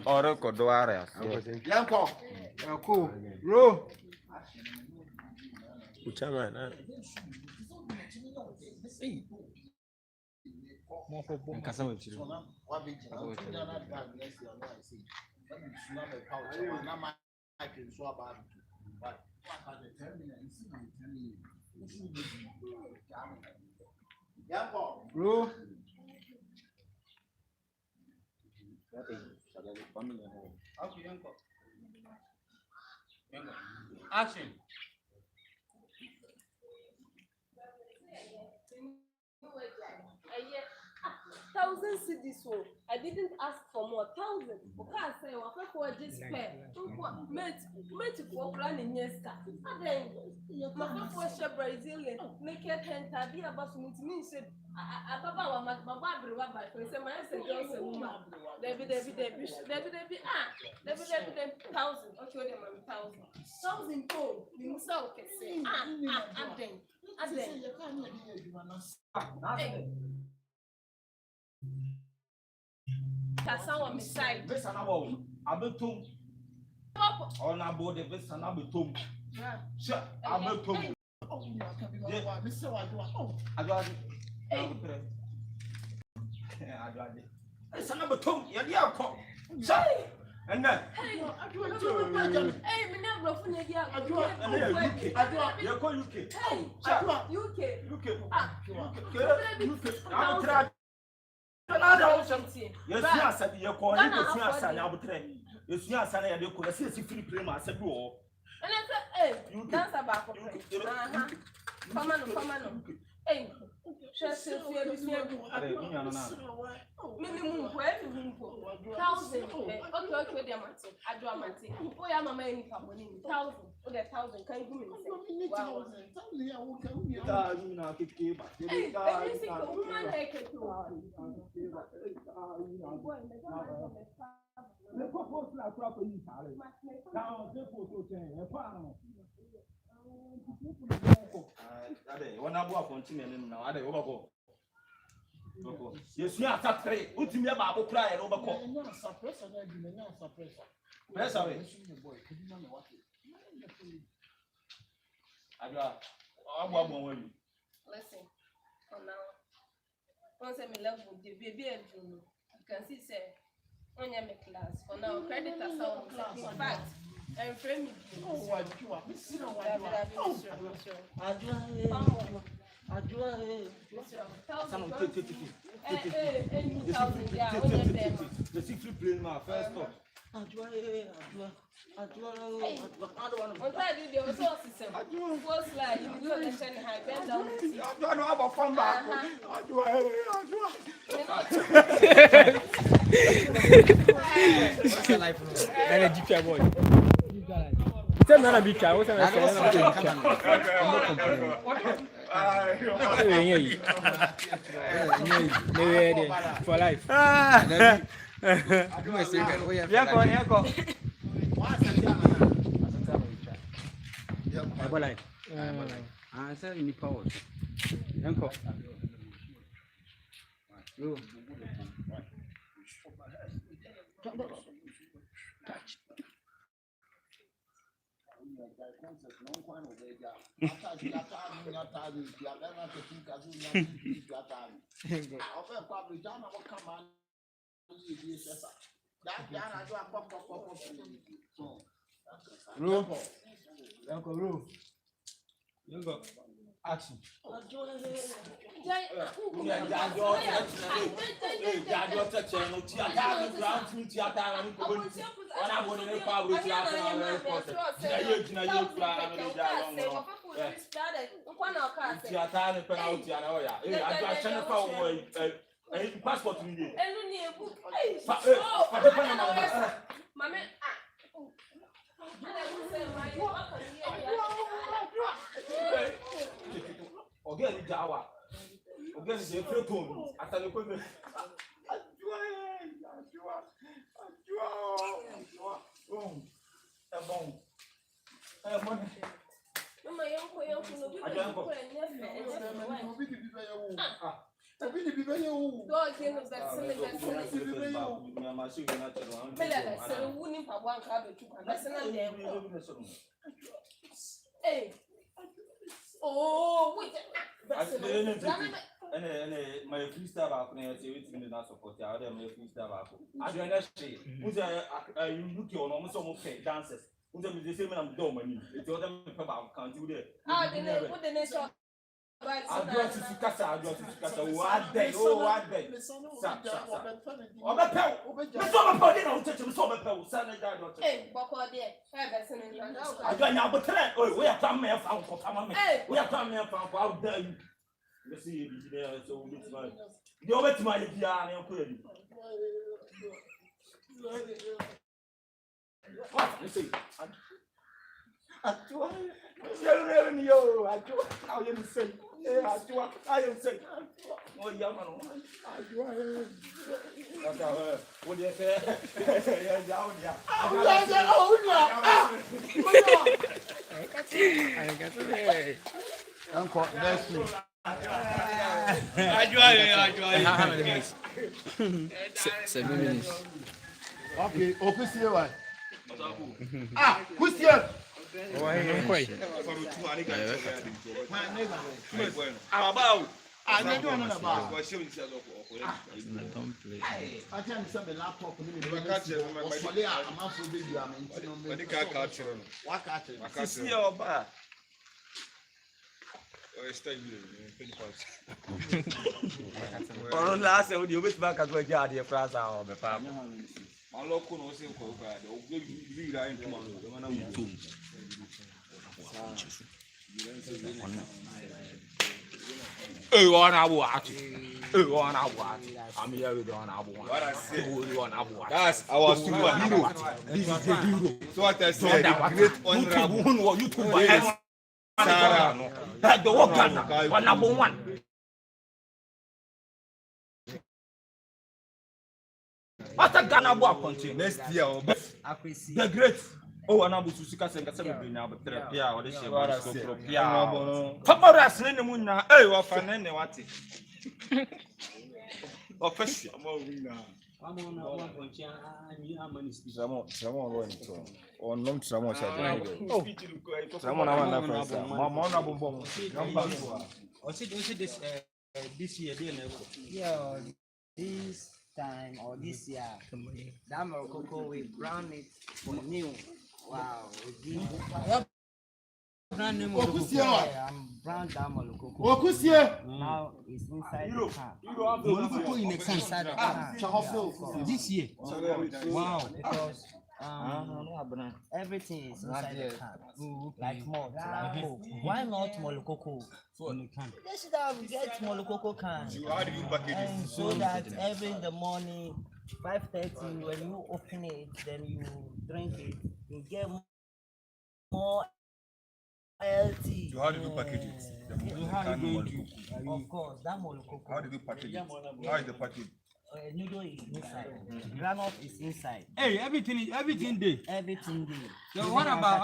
Ora kodoare. Yanko. Cool. Roll. Uchama. Roll. Action. Thousand cities, so I didn't ask for more. 1,000. Okay, say what for just spare. Mate for planning yes, and then my first Brazilian naked hand be about to me said Ababa my Bible rabbi for say my say girls a woman. Debbie 1,000. Okay, them 1,000. 1,000 pound. You so can say Kasawa misai. Besa na wo. Abetom. On aboard the besa na betom. Sure, abetom. Adwade. Adwade. Besa na betom. Yadi akọ. Sure. And then. Hey, me never from the year. UK. You call UK. Hey, UK. UK. Yes, yes, I you call it yes, I now betray. Yes, yes, I do call see free prima I said go. And I said, hey, you dance about come on. Hey, just minimum where 1,000. Okay, dear Martin. I draw Martin. Oh, yeah, Mamma, any company 1,000. Oh, 1,000. Can you give me? Wow. When I go on Timon now, I don't go. Yes, yes, that's three. What's me about cry and overcome? Yes, I Listen, now, once I'm in love with the baby, you can see, say, on your class for now, credit us out. In fact, I'm framing you. Oh, for life. Answer in the power. Uncle. Action. When I want to power with you, I passport in the again, Jawa. Again, the Freton. After the question. Oh, wait. My freestyle back when I say it's in the support. I have my freestyle back. I don't know. Who's you look on almost some okay dancers. Who's the same I'm doing. It's all them about can't do that. Ah, the name, what the name shop? I got to Casa. What day? Oh, what day? Oh, the pell. The summer body don't touch him. Summer pell. Sunday, hey, Boko, dear. I got now, but we are coming here from Come we are coming here from out there. You see, so it's my. You're with my piano. What? You see? I am saying. I am saying. Oh, young man. What do you say? Uncle, that's me. How many minutes? 7 minutes. Okay, open see one. Ah, who's here? I don't know about. Don't play. I can't send the laptop. Last year, you went back as well. Yeah, the France are the farm. I'm not going to say, I'm here with one. That's our superhero. This is the hero. So what I said, great honorable. You Sarah, the worker, number one. After Ghana will continue next year, the great. Oh, and I'm going to see us and get now, but yeah, what is your yeah. Come on, that's in the moon now. Hey, what fun and what? Official. Someone or not someone someone I want to Mama this year, yeah, this time or this year, that Morocco we brown it for new. Wow, brand new I'm brown that Morocco. Now it's inside the car. Morocco inside the car. This year. Wow. Because everything is inside the car. Like malt, like coke. Why not Molokoko? They should have get Molokoko can. And so that every in the morning, 5:30, when you open it, then you drink it, you get more LT. So how did you package it? Of course, that Molokoko. How did you package it? How is the package? Noodle is inside. Granite is inside. Hey, everything there. Everything there. So what about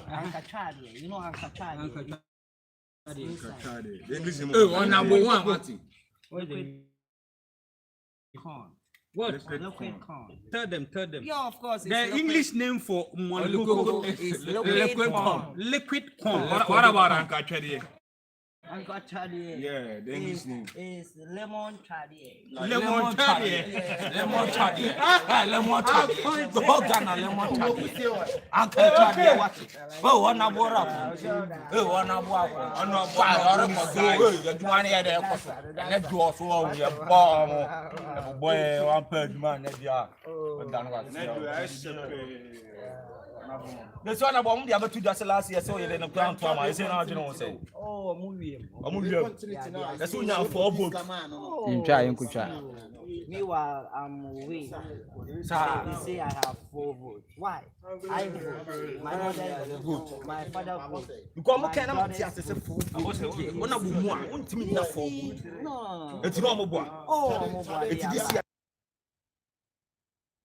Ankachari? You know Ankachari. Oh, number one, Martin. Corn. What? Liquid corn. Tell them. Yeah, of course. The English name for Molokoko is liquid corn. Liquid corn. What about Ankachari? Ankachari. Yeah, the English name is lemon chadi. Lemon chadi. Lemon chadi. The whole Ghana lemon chadi. Ankachari. What? Oh, one abora. Oh, one abora. Oh, no, you want to hear the let's go for your bomb. Boy, one page man. The son of one the other two just last year, so you didn't plan for my say now, you know, say. Oh, movie. That's soon now for book. Meanwhile, I'm away. They say I have 4 votes. Why? I vote. My mother vote. My father vote. Because I can't see as a fool. I was one of them. One to me, not 4 votes. No. It's normal. Oh, It's this year.